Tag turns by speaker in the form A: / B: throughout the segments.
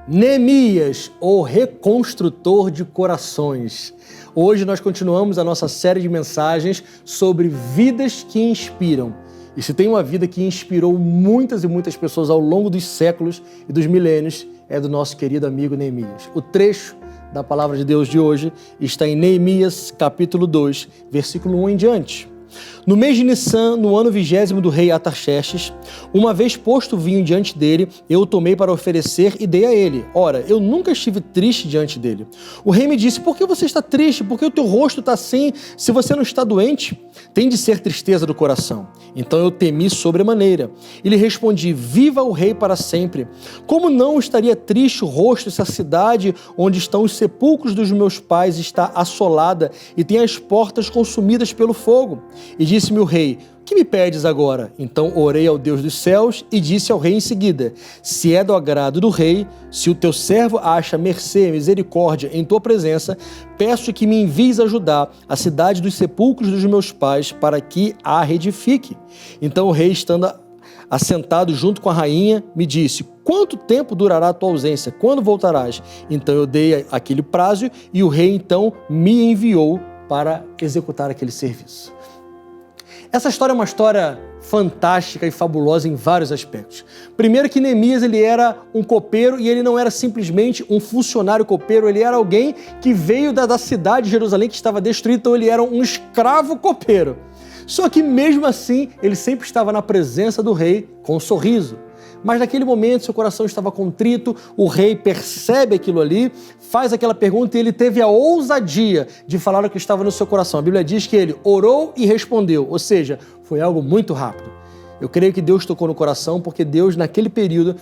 A: Neemias, o reconstrutor de corações. Hoje nós continuamos a nossa série de mensagens sobre vidas que inspiram. E se tem uma vida que inspirou muitas e muitas pessoas ao longo dos séculos e dos milênios, é do nosso querido amigo Neemias. O trecho da palavra de Deus de hoje está em Neemias, capítulo 2, versículo 1 em diante. No mês de Nissan, no ano 20º do rei Artaxerxes, uma vez posto o vinho diante dele, eu o tomei para oferecer e dei a ele. Ora, eu nunca estive triste diante dele. O rei me disse: por que você está triste? Por que o teu rosto está assim? Se você não está doente, tem de ser tristeza do coração. Então eu temi sobremaneira. E lhe respondi: viva o rei para sempre. Como não estaria triste o rosto se a cidade onde estão os sepulcros dos meus pais está assolada e tem as portas consumidas pelo fogo? E disse-me o rei: o que me pedes agora? Então orei ao Deus dos céus e disse ao rei em seguida: se é do agrado do rei, se o teu servo acha mercê e misericórdia em tua presença, peço que me envies ajudar a cidade dos sepulcros dos meus pais para que a reedifique. Então o rei, estando assentado junto com a rainha, me disse: quanto tempo durará a tua ausência? Quando voltarás? Então eu dei aquele prazo e o rei então me enviou para executar aquele serviço. Essa história é uma história fantástica e fabulosa em vários aspectos. Primeiro que Neemias, ele era um copeiro e ele não era simplesmente um funcionário copeiro, ele era alguém que veio da cidade de Jerusalém que estava destruída, então ele era um escravo copeiro. Só que mesmo assim, ele sempre estava na presença do rei com um sorriso. Mas naquele momento seu coração estava contrito, o rei percebe aquilo ali, faz aquela pergunta e ele teve a ousadia de falar o que estava no seu coração. A Bíblia diz que ele orou e respondeu, ou seja, foi algo muito rápido. Eu creio que Deus tocou no coração porque Deus naquele período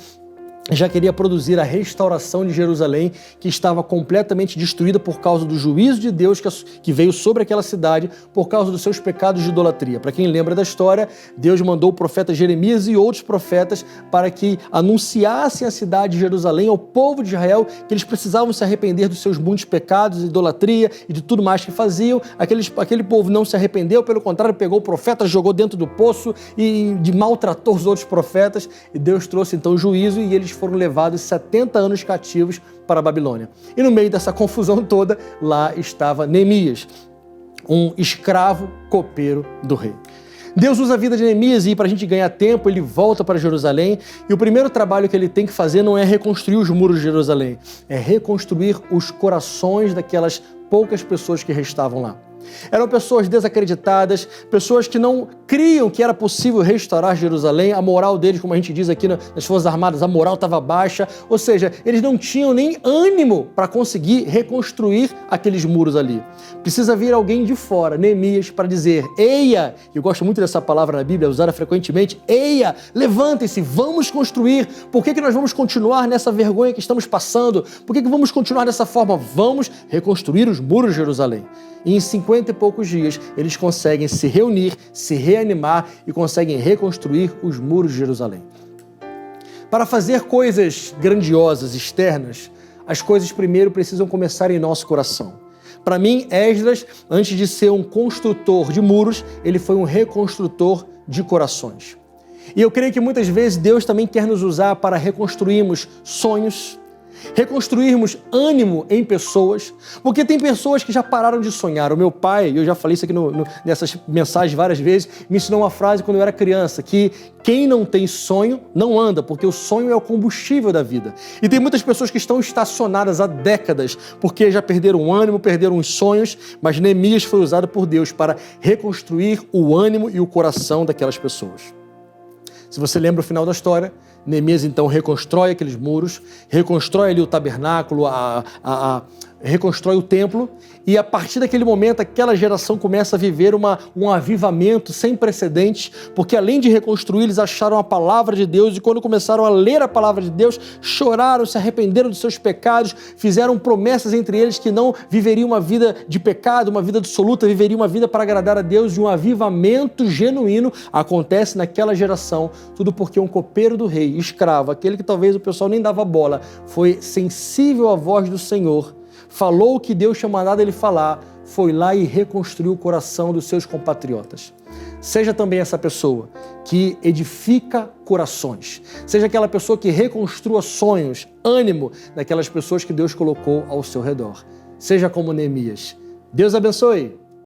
A: já queria produzir a restauração de Jerusalém, que estava completamente destruída por causa do juízo de Deus que veio sobre aquela cidade por causa dos seus pecados de idolatria. Para quem lembra da história, Deus mandou o profeta Jeremias e outros profetas para que anunciassem a cidade de Jerusalém ao povo de Israel que eles precisavam se arrepender dos seus muitos pecados, de idolatria e de tudo mais que faziam. Aquele povo não se arrependeu, pelo contrário, pegou o profeta, jogou dentro do poço e maltratou os outros profetas, e Deus trouxe então o juízo e eles foram levados 70 anos cativos para a Babilônia. E no meio dessa confusão toda, lá estava Neemias, um escravo copeiro do rei. Deus usa a vida de Neemias e para a gente ganhar tempo, ele volta para Jerusalém e o primeiro trabalho que ele tem que fazer não é reconstruir os muros de Jerusalém, é reconstruir os corações daquelas poucas pessoas que restavam lá. Eram pessoas desacreditadas, pessoas que não criam que era possível restaurar Jerusalém. A moral deles, como a gente diz aqui nas Forças Armadas, a moral estava baixa, ou seja, eles não tinham nem ânimo para conseguir reconstruir aqueles muros ali. Precisa vir alguém de fora, Neemias, para dizer: eia, eu gosto muito dessa palavra na Bíblia, usada frequentemente, eia, levantem-se, vamos construir. Por que nós vamos continuar nessa vergonha que estamos passando? Por que vamos continuar dessa forma? Vamos reconstruir os muros de Jerusalém. E em 50 e poucos dias, eles conseguem se reunir, se reanimar e conseguem reconstruir os muros de Jerusalém. Para fazer coisas grandiosas, externas, as coisas primeiro precisam começar em nosso coração. Para mim, Esdras, antes de ser um construtor de muros, ele foi um reconstrutor de corações. E eu creio que muitas vezes Deus também quer nos usar para reconstruirmos sonhos, reconstruirmos ânimo em pessoas, porque tem pessoas que já pararam de sonhar. O meu pai, eu já falei isso aqui nessas mensagens várias vezes, me ensinou uma frase quando eu era criança, que quem não tem sonho não anda, porque o sonho é o combustível da vida. E tem muitas pessoas que estão estacionadas há décadas, porque já perderam o ânimo, perderam os sonhos, mas Neemias foi usado por Deus para reconstruir o ânimo e o coração daquelas pessoas. Se você lembra o final da história, Neemias então reconstrói aqueles muros, reconstrói ali o tabernáculo, reconstrói o templo, e a partir daquele momento aquela geração começa a viver um avivamento sem precedentes, porque além de reconstruir, eles acharam a palavra de Deus, e quando começaram a ler a palavra de Deus, choraram, se arrependeram dos seus pecados, fizeram promessas entre eles que não viveriam uma vida de pecado, uma vida absoluta, viveriam uma vida para agradar a Deus, e um avivamento genuíno acontece naquela geração, tudo porque um copeiro do rei, escravo, aquele que talvez o pessoal nem dava bola, foi sensível à voz do Senhor, falou o que Deus tinha mandado ele falar, foi lá e reconstruiu o coração dos seus compatriotas. Seja também essa pessoa que edifica corações. Seja aquela pessoa que reconstrua sonhos, ânimo daquelas pessoas que Deus colocou ao seu redor. Seja como Neemias. Deus abençoe!